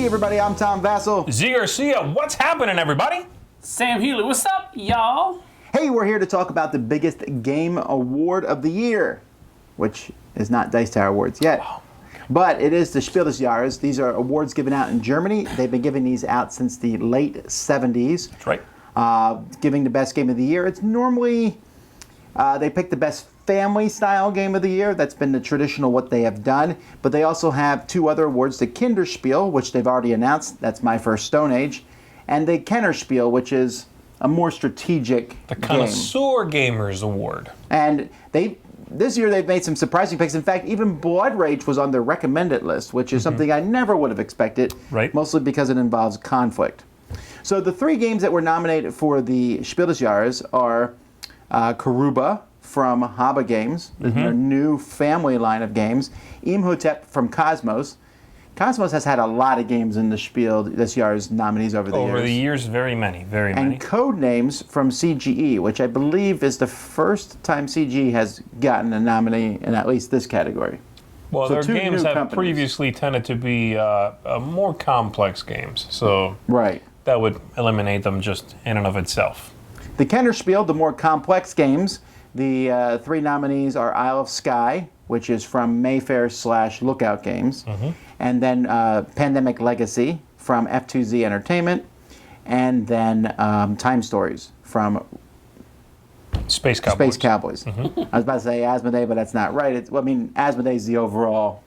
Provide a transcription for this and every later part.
Hey everybody, I'm Tom Vasel. Zee Garcia, what's happening, everybody? Sam Healey, what's up, y'all? Hey, we're here to talk about the biggest game award of the year, which is not Dice Tower Awards yet. But it is the Spiel des Jahres. These are awards given out in Germany. They've been giving these out since the late 70s. That's right. Giving the best game of the year. It's normally, they pick the best family-style game of the year. That's been the traditional what they have done. But they also have two other awards, the Kennerspiel, which they've already announced. That's My First Stone Age. And the Kennerspiel, which is a more strategic The game. Connoisseur Gamers Award. And this year they've made some surprising picks. In fact, even Blood Rage was on their recommended list, which is something I never would have expected, Right. mostly because it involves conflict. So the three games that were nominated for the Spiel des Jahres are Karuba from Haba Games, their new family line of games, Imhotep from Cosmos. Cosmos has had a lot of games in the Spiel des Jahres nominees over the years. Over the years, very many. And Codenames from CGE, which I believe is the first time CGE has gotten a nominee in at least this category. Well, So their two games new have companies. previously tended to be more complex games, so Right. that would eliminate them just in and of itself. The Kennerspiel, the more complex games, the three nominees are Isle of Skye, which is from Mayfair/Lookout Games, and then Pandemic Legacy from F2Z Entertainment, and then Time Stories from Space Cowboys. Space Cowboys. I was about to say Asmodee, but that's not right. Asmodee is the overall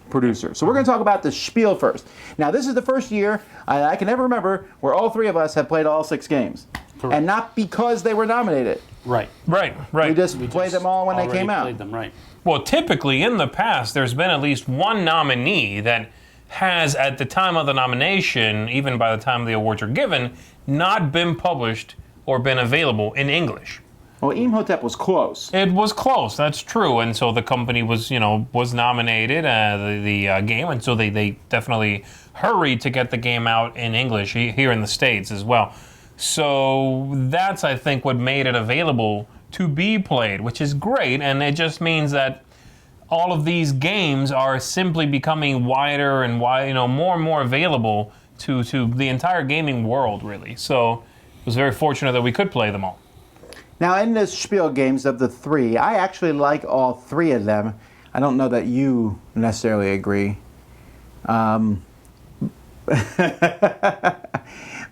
producer. So we're going to talk about the Spiel first. Now, this is the first year I can ever remember where all three of us have played all 6 games. Correct. And not because they were nominated. Right. Right. We just played them all when they came out. Played them, right. Well, typically in the past, there's been at least one nominee that has, at the time of the nomination, even by the time the awards are given, not been published or been available in English. Well, Imhotep was close. It was close, that's true, and so the company was nominated, the game, and so they definitely hurried to get the game out in English here in the States as well. So that's, I think, what made it available to be played, which is great, and it just means that all of these games are simply becoming wider and more and more available to the entire gaming world, really. So it was very fortunate that we could play them all. Now, in the Spiel games of the three, I actually like all three of them. I don't know that you necessarily agree.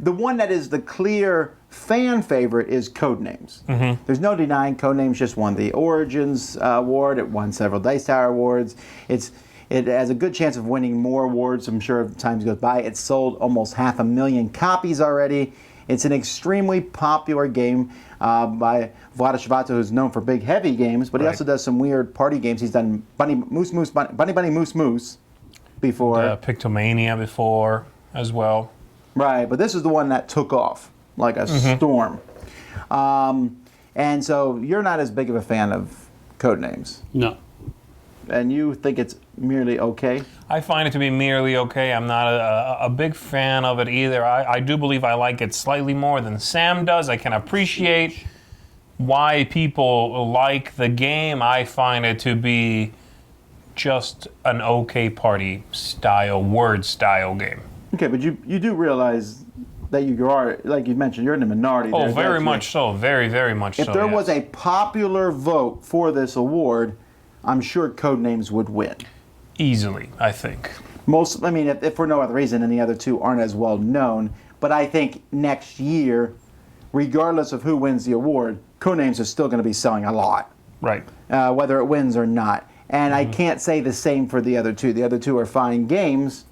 The one that is the clear fan favorite is Codenames. There's no denying Codenames just won the Origins Award. It won several Dice Tower Awards. It has a good chance of winning more awards, I'm sure, as time goes by. It's sold almost 500,000 copies already. It's an extremely popular game by Vlada Shvato, who's known for big, heavy games, but he also does some weird party games. He's done Bunny Moose Moose before. Pictomania before as well. Right, but this is the one that took off like a storm. And so you're not as big of a fan of Codenames. No. And you think it's merely okay? I find it to be merely okay. I'm not a big fan of it either. I do believe I like it slightly more than Sam does. I can appreciate why people like the game. I find it to be just an okay party style, word style game. Okay, but you do realize that you are, like you mentioned, you're in the minority. Oh, there. very much so. Very, very much so. If there was a popular vote for this award, I'm sure Codenames would win. Easily, I think. If for no other reason, and the other two aren't as well known, but I think next year, regardless of who wins the award, Codenames is still going to be selling a lot. Right. Whether it wins or not. And I can't say the same for the other two. The other two are fine games.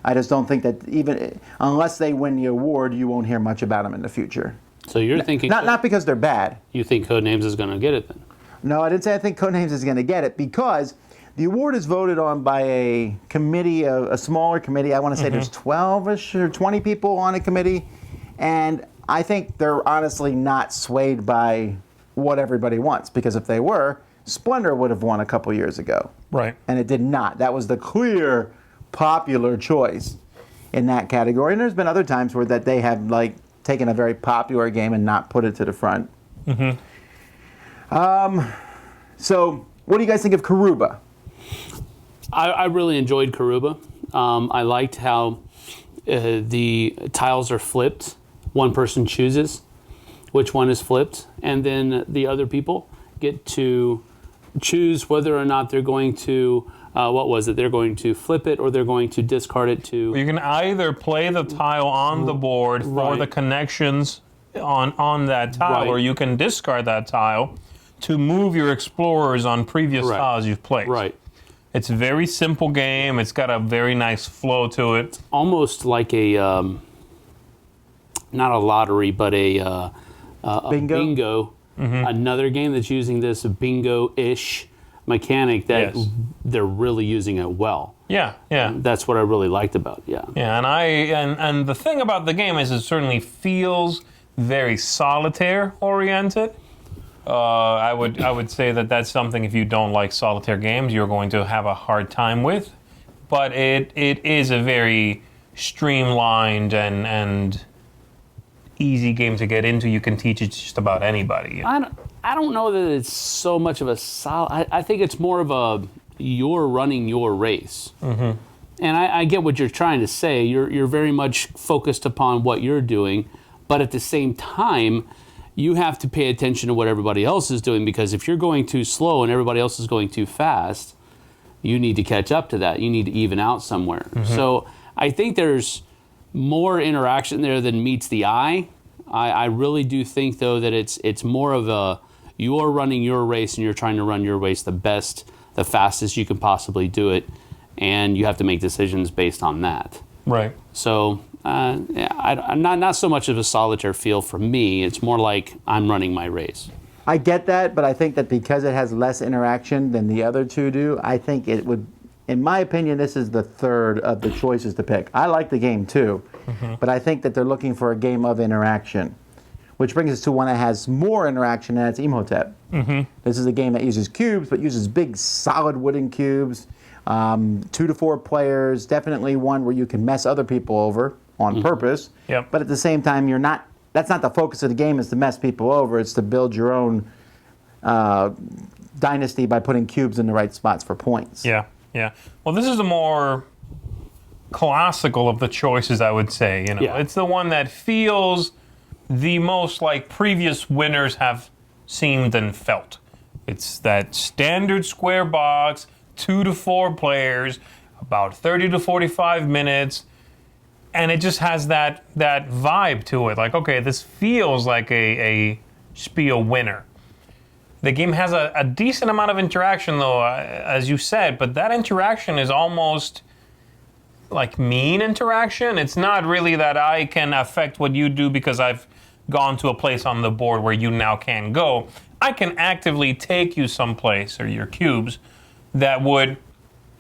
I just don't think that even unless they win the award, you won't hear much about them in the future. So you're thinking... Not because they're bad. You think Codenames is going to get it then? No, I didn't say I think Codenames is going to get it because the award is voted on by a committee, a smaller committee. I want to say there's 12-ish or 20 people on a committee. And I think they're honestly not swayed by what everybody wants, because if they were, Splendor would have won a couple years ago. Right. And it did not. That was the clear popular choice in that category. And there's been other times where that they have taken a very popular game and not put it to the front. So what do you guys think of Karuba? I really enjoyed Karuba. I liked how the tiles are flipped. One person chooses which one is flipped, and then the other people get to choose whether or not they're going to, they're going to flip it or they're going to discard it to... You can either play the tile on the board for Right. the connections on that tile, Right. or you can discard that tile to move your explorers on previous Right. tiles you've played. Right. It's a very simple game. It's got a very nice flow to it. Almost like a, not a lottery, but a bingo. Another game that's using this bingo-ish mechanic that Yes. they're really using it well. Yeah, yeah. That's what I really liked about it, yeah. Yeah, and the thing about the game is it certainly feels very solitaire oriented. I would say that that's something, if you don't like solitaire games, you're going to have a hard time with. But it is a very streamlined and easy game to get into. You can teach it to just about anybody. I don't know that it's so much of a I think it's more of a you're running your race. Mm-hmm. And I get what you're trying to say. You're very much focused upon what you're doing, but at the same time, you have to pay attention to what everybody else is doing, because if you're going too slow and everybody else is going too fast, you need to catch up to that. You need to even out somewhere. Mm-hmm. So I think there's more interaction there than meets the eye. I really do think, though, that it's more of a you're running your race and you're trying to run your race the fastest you can possibly do it, and you have to make decisions based on that. Right. So I'm not so much of a solitaire feel for me. It's more like I'm running my race. I get that, but I think that because it has less interaction than the other two do, I think it would, in my opinion, this is the third of the choices to pick. I like the game too, but I think that they're looking for a game of interaction, which brings us to one that has more interaction, and that's Imhotep. This is a game that uses cubes, but uses big, solid wooden cubes, 2 to 4 players, definitely one where you can mess other people over on purpose, Yep. but at the same time, that's not the focus of the game, is to mess people over. It's to build your own dynasty by putting cubes in the right spots for points. Yeah, yeah. Well, this is the more classical of the choices, I would say. Yeah. It's the one that feels the most like previous winners have seemed and felt. It's that standard square box, 2 to 4 players, about 30 to 45 minutes, and it just has that vibe to it. Like, okay, this feels like a Spiel winner. The game has a decent amount of interaction, though, as you said, but that interaction is almost like mean interaction. It's not really that I can affect what you do because I've gone to a place on the board where you now can't go. I can actively take you someplace, or your cubes, that would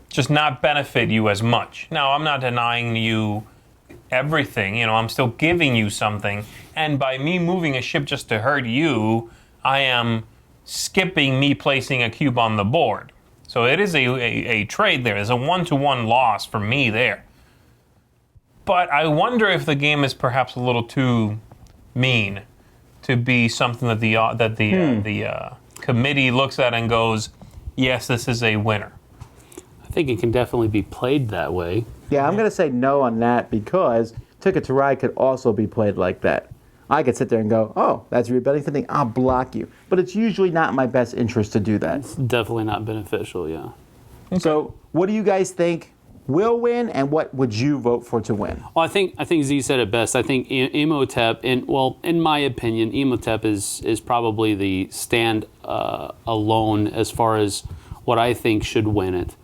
just not benefit you as much. Now, I'm not denying you everything. I'm still giving you something. And by me moving a ship just to hurt you, I am skipping me placing a cube on the board. So it is a trade there. There's a 1-to-1 loss for me there. But I wonder if the game is perhaps a little too mean to be something that the committee looks at and goes, yes, this is a winner. I think it can definitely be played that way. Yeah, I'm going to say no on that, because Ticket to Ride could also be played like that. I could sit there and go, oh, that's rebelling something, I'll block you. But it's usually not in my best interest to do that. Definitely not beneficial, yeah. So what do you guys think will win, and what would you vote for to win? Well, I think Zee said it best. I think Imhotep, in my opinion, Imhotep is probably the stand alone as far as what I think should win it.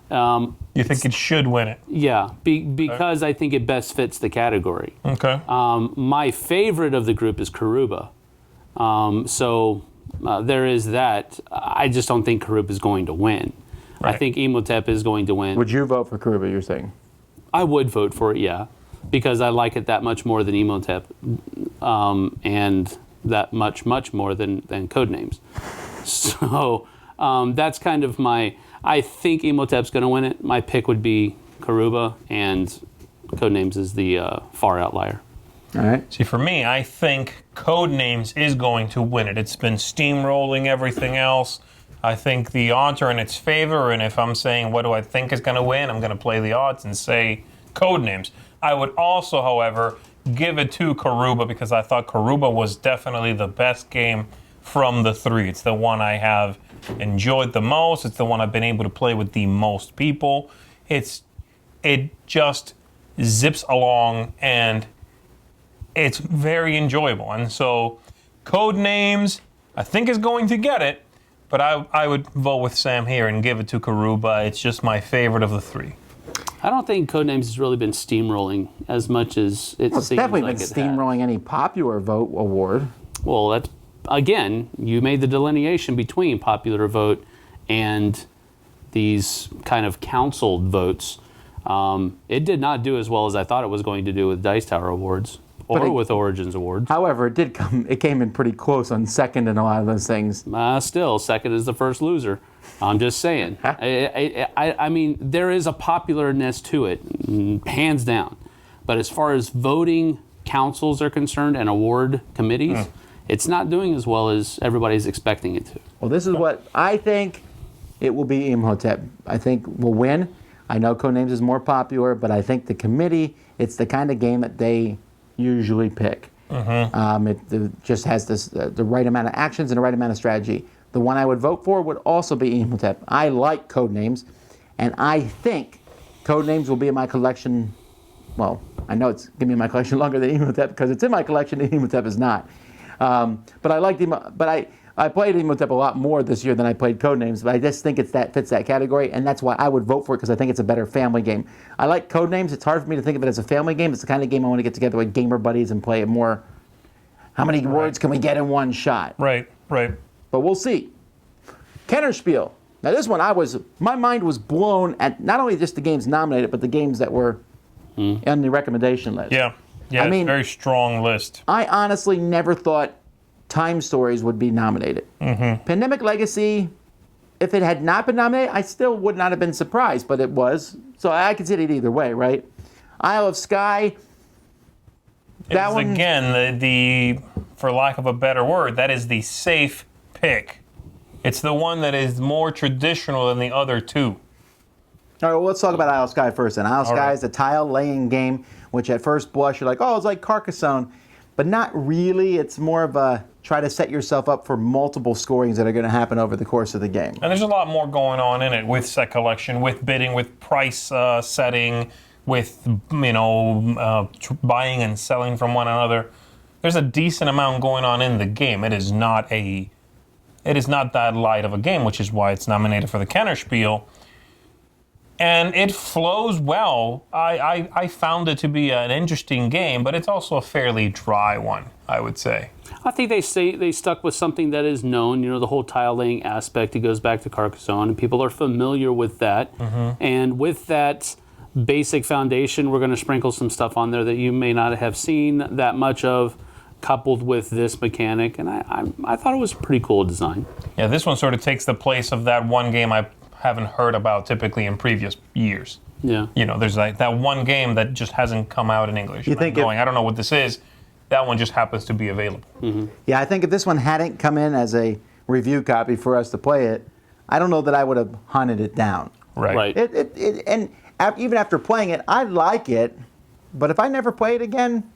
You think it should win it? Yeah, because I think it best fits the category. Okay. My favorite of the group is Karuba. So there is that. I just don't think Karuba is going to win. Right. I think Imhotep is going to win. Would you vote for Karuba, you're saying? I would vote for it, yeah, because I like it that much more than Imhotep, and that much more than Codenames. So that's kind of I think Imhotep's going to win it. My pick would be Karuba, and Codenames is the far outlier. All right. See, for me, I think Codenames is going to win it. It's been steamrolling everything else. I think the odds are in its favor, and if I'm saying what do I think is going to win, I'm going to play the odds and say Codenames. I would also, however, give it to Karuba because I thought Karuba was definitely the best game from the three. It's the one I have enjoyed the most. It's the one I've been able to play with the most people. It just zips along and it's very enjoyable. And so Codenames, I think, is going to get it, but I would vote with Sam here and give it to Karuba. It's just my favorite of the three. I don't think Codenames has really been steamrolling as much as it Well, it's seems definitely like been it steamrolling any popular vote award. has. Well, that's, again, you made the delineation between popular vote and these kind of counseled votes. It did not do as well as I thought it was going to do with Dice Tower Awards or with Origins Awards. However, it came in pretty close on second in a lot of those things. Still, second is the first loser. I'm just saying. I mean, there is a popularness to it, hands down. But as far as voting councils are concerned and award committees, it's not doing as well as everybody's expecting it to. Well, this is what I think it will be. Imhotep, I think, will win. I know Codenames is more popular, but I think the committee, it's the kind of game that they usually pick. It just has the right amount of actions and the right amount of strategy. The one I would vote for would also be Imhotep. I like Codenames, and I think Codenames will be in my collection. Well, I know it's going to be in my collection longer than Imhotep because it's in my collection and Imhotep is not. But I like I played Imhotep a lot more this year than I played Codenames, but I just think fits that category, and that's why I would vote for it because I think it's a better family game. I like Codenames. It's hard for me to think of it as a family game. It's the kind of game I want to get together with gamer buddies and play it more. How many words can we get in one shot? Right. But we'll see. Kennerspiel. Now this one, my mind was blown at not only just the games nominated, but the games that were on the recommendation list. Yeah, I mean, it's a very strong list. I honestly never thought Time Stories would be nominated. Pandemic Legacy, if it had not been nominated, I still would not have been surprised, but it was. So I consider it either way, right? Isle of Skye. That one, again, the for lack of a better word, that is the safe pick. It's the one that is more traditional than the other two. All right, well, let's talk about Isle of Skye first. And Isle of Skye is a tile-laying game, which at first blush, you're like, oh, it's like Carcassonne. But not really. It's more of a try to set yourself up for multiple scorings that are going to happen over the course of the game. And there's a lot more going on in it with set collection, with bidding, with price setting, with buying and selling from one another. There's a decent amount going on in the game. It is not that light of a game, which is why it's nominated for the Kennerspiel. And it flows well. I found it to be an interesting game, but it's also a fairly dry one, I would say. I think they stuck with something that is known, the whole tile laying aspect. It goes back to Carcassonne, and people are familiar with that. And with that basic foundation, we're going to sprinkle some stuff on there that you may not have seen that much of, coupled with this mechanic. And I thought it was a pretty cool design. Yeah, this one sort of takes the place of that one game I haven't heard about typically in previous years. Yeah. There's like that one game that just hasn't come out in English. I don't know what this is. That one just happens to be available. Yeah, I think if this one hadn't come in as a review copy for us to play it, I don't know that I would have hunted it down. Right. And even after playing it, I like it, but if I never play it again,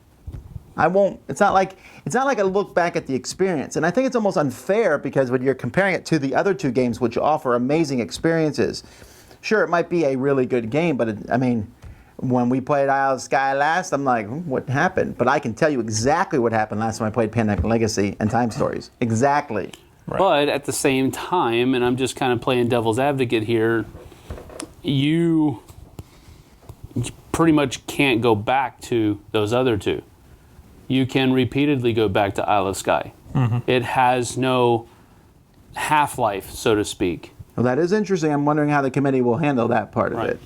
I won't. It's not like I look back at the experience. And I think it's almost unfair because when you're comparing it to the other two games, which offer amazing experiences, sure, it might be a really good game, but when we played Isle of Skye last, I'm like, what happened? But I can tell you exactly what happened last time I played Pandemic Legacy and Time Stories. Exactly. Right. But at the same time, and I'm just kind of playing devil's advocate here, you pretty much can't go back to those other two. You can repeatedly go back to Isle of Skye. It has no half-life, so to speak. Well, that is interesting. I'm wondering how the committee will handle that part of it.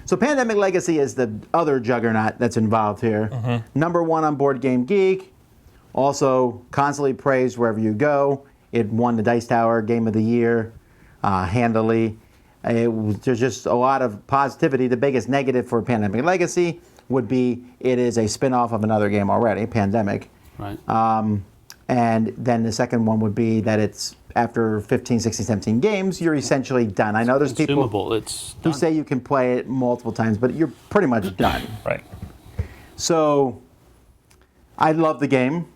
So Pandemic Legacy is the other juggernaut that's involved here. Number one on Board Game Geek. Also constantly praised wherever you go. It won the Dice Tower Game of the Year handily. There's just a lot of positivity. The biggest negative for Pandemic Legacy would be it is a spin-off of another game already, Pandemic. Right. And then the second one would be that it's after 15, 16, 17 games, you're essentially done. I know there's people It's who done. say you can play it multiple times, but you're pretty much done. Right. So I love the game.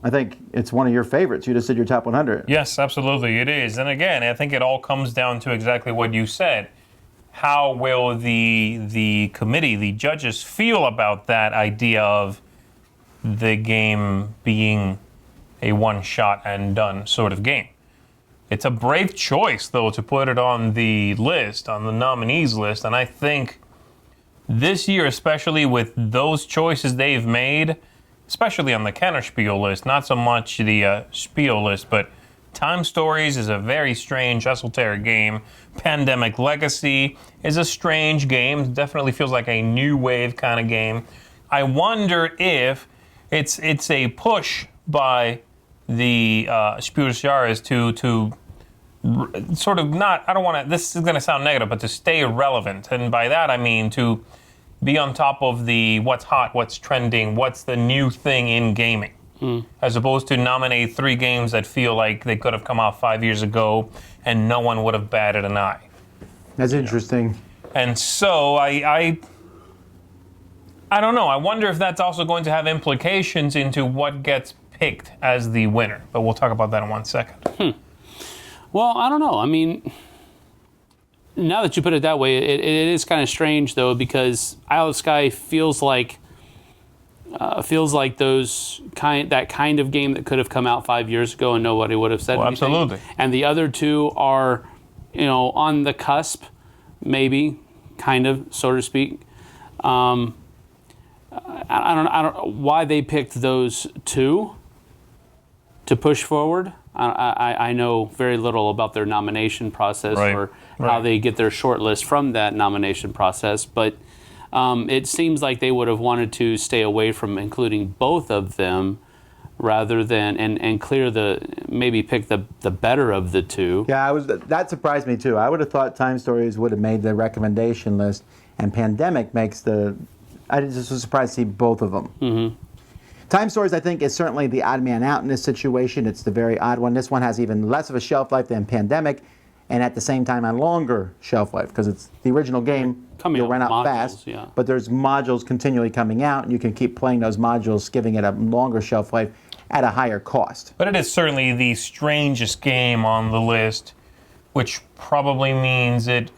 I think it's one of your favorites. You just said your top 100. Yes, absolutely, it is. And again, I think it all comes down to exactly what you said. How will the committee, the judges, feel about that idea of the game being a one-shot and done sort of game? It's a brave choice, though, to put it on the list, on the nominees list. And I think this year, especially with those choices they've made, especially on the Kennerspiel list, not so much the Spiel list, but Time Stories is a very strange, esoteric game. Pandemic Legacy is a strange game. It definitely feels like a new wave kind of game. I wonder if it's a push by the Spiel des Jahres to sort of not, I don't want to, this is going to sound negative, but to stay relevant. And by that I mean to be on top of the what's hot, what's trending, what's the new thing in gaming. As opposed to nominate 3 games that feel like they could have come out 5 years ago and no one would have batted an eye. That's interesting. And so I don't know. I wonder if that's also going to have implications into what gets picked as the winner. But we'll talk about that in 1 second. Well, I don't know. I mean, now that you put it that way, it is kind of strange, though, because Isle of Skye feels like that kind of game that could have come out 5 years ago and nobody would have said anything. Absolutely. And the other two are, on the cusp, maybe, kind of, so to speak. I don't know why they picked those two to push forward. I know very little about their nomination process or how they get their short list from that nomination process, but it seems like they would have wanted to stay away from including both of them rather than and clear maybe pick the better of the two. Yeah, that surprised me too. I would have thought Time Stories would have made the recommendation list, and Pandemic makes I just was surprised to see both of them. Mm-hmm. Time Stories, I think, is certainly the odd man out in this situation. It's the very odd one. This one has even less of a shelf life than Pandemic, and at the same time a longer shelf life, because it's the original game. You'll run out modules, fast, yeah. But there's modules continually coming out, and you can keep playing those modules, giving it a longer shelf life at a higher cost. But it is certainly the strangest game on the list, which probably means it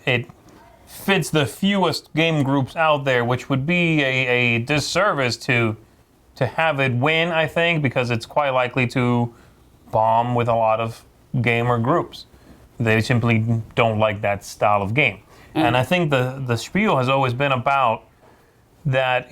fits the fewest game groups out there, which would be a disservice to have it win, I think, because it's quite likely to bomb with a lot of gamer groups. They simply don't like that style of game. And I think the Spiel has always been about that,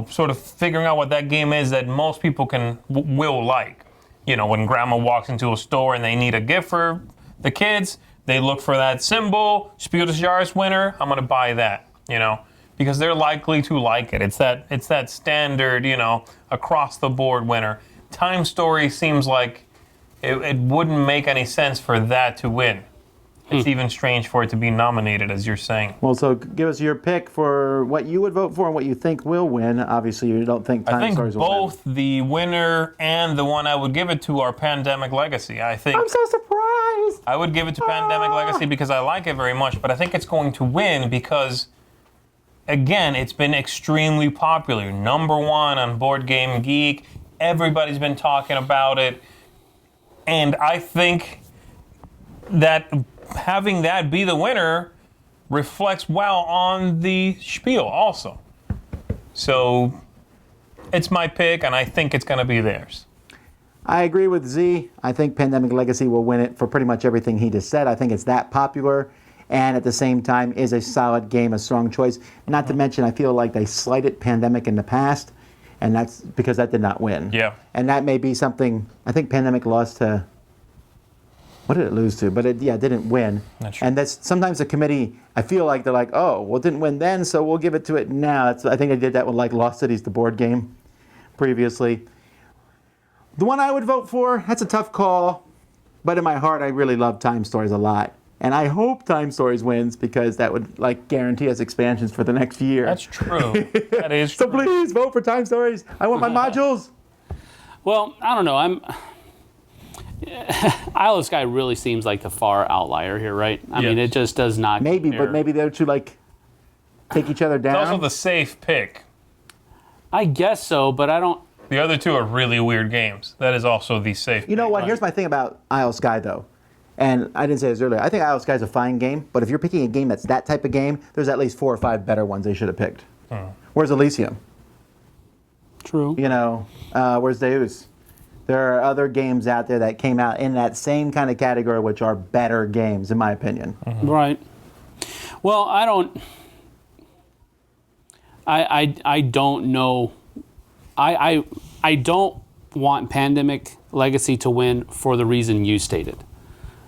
sort of figuring out what that game is that most people will like. When grandma walks into a store and they need a gift for the kids, they look for that symbol, Spiel des Jahres winner, I'm going to buy that, because they're likely to like it. It's that standard, across the board winner. Time Story seems like it wouldn't make any sense for that to win. It's even strange for it to be nominated, as you're saying. Well, so give us your pick for what you would vote for and what you think will win. Obviously, you don't think Time Stories will win. I think both the winner and the one I would give it to are Pandemic Legacy. I'm so surprised. I would give it to Pandemic Legacy because I like it very much, but I think it's going to win because, again, it's been extremely popular. Number 1 on Board Game Geek. Everybody's been talking about it. And I think that having that be the winner reflects well on the Spiel also. So it's my pick, and I think it's going to be theirs. I agree with Z. I think Pandemic Legacy will win it for pretty much everything he just said. I think it's that popular, and at the same time is a solid game, a strong choice. Not to mention, I feel like they slighted Pandemic in the past, and that's because that did not win. Yeah. And that may be something, I think Pandemic lost to, what did it lose to? But it didn't win. That's true. And that's sometimes the committee, I feel like they're like, oh, well, it didn't win then, so we'll give it to it now. I think they did that with like Lost Cities, the board game, previously. The one I would vote for, that's a tough call, but in my heart, I really love Time Stories a lot. And I hope Time Stories wins because that would guarantee us expansions for the next year. That's true. That is so true. Please vote for Time Stories. I want my modules. Well, I don't know. Isle of Skye really seems like the far outlier here, right? I mean, it just does not. Maybe, compare. but maybe the other two take each other down. It's also the safe pick. I guess so, but I don't. The other two are really weird games. That is also the safe. You know pick, what? right? Here's my thing about Isle Sky, though. And I didn't say this earlier. I think Isle Sky is a fine game, but if you're picking a game that's that type of game, there's at least 4 or 5 better ones they should have picked. Where's Elysium? True. You know, where's Deus? There are other games out there that came out in that same kind of category, which are better games, in my opinion. Right. Well, I don't. I don't know. I don't want Pandemic Legacy to win for the reason you stated,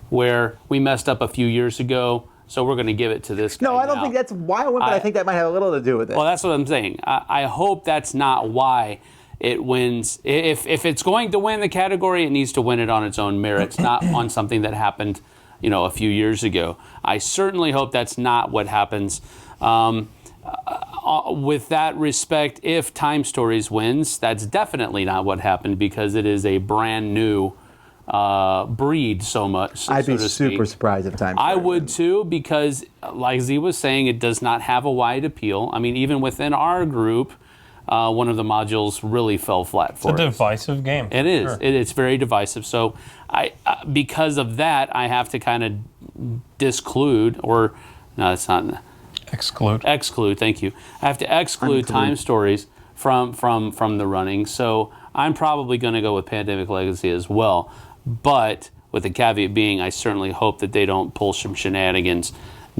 where we messed up a few years ago, so we're going to give it to this guy. No, I don't now. think that's why I went, but I think that might have a little to do with it. Well, that's what I'm saying. I hope that's not why it wins. If it's going to win the category, it needs to win it on its own merits, not on something that happened, a few years ago. I certainly hope that's not what happens. With that respect, if Time Stories wins, that's definitely not what happened because it is a brand new breed so much. I'd be so to super speak. surprised if Time I Stories would wins. too, because like Zee was saying, it does not have a wide appeal. I mean, even within our group, one of the modules really fell flat for It's a us. divisive game. It is. Sure. It's very divisive. So, because of that, I have to kind of disclude, or no, it's not. Exclude. Thank you. I have to exclude Time Stories from the running. So I'm probably going to go with Pandemic Legacy as well. But with the caveat being, I certainly hope that they don't pull some shenanigans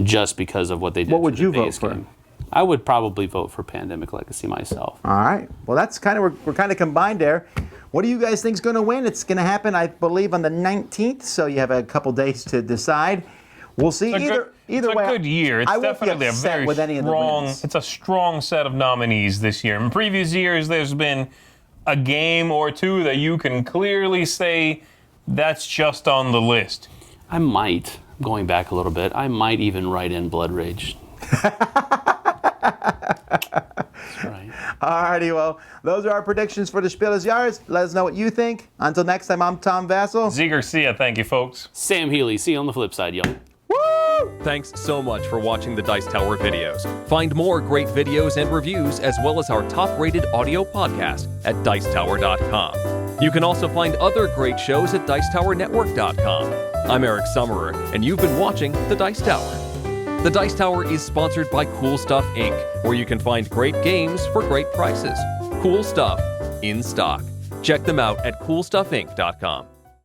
just because of what they did. What would to the you vote base for? game. I would probably vote for Pandemic Legacy myself. All right. Well, that's kind of we're kind of combined there. What do you guys think is going to win? It's going to happen, I believe, on the 19th. So you have a couple days to decide. We'll see. It's Either way, a good year. It's I won't be definitely a upset very with any of the strong. wins. It's a strong set of nominees this year. In previous years, there's been a game or two that you can clearly say that's just on the list. I might, going back a little bit, I might even write in Blood Rage. That's right. All righty. Well, those are our predictions for the Spiel des Jahres. Let us know what you think. Until next time, I'm Tom Vasel. Zee Garcia, thank you, folks. Sam Healey. See you on the flip side, y'all. Thanks so much for watching the Dice Tower videos. Find more great videos and reviews, as well as our top-rated audio podcast at Dicetower.com. You can also find other great shows at Dicetowernetwork.com. I'm Eric Summerer, and you've been watching The Dice Tower. The Dice Tower is sponsored by Cool Stuff Inc., where you can find great games for great prices. Cool stuff in stock. Check them out at CoolStuffInc.com.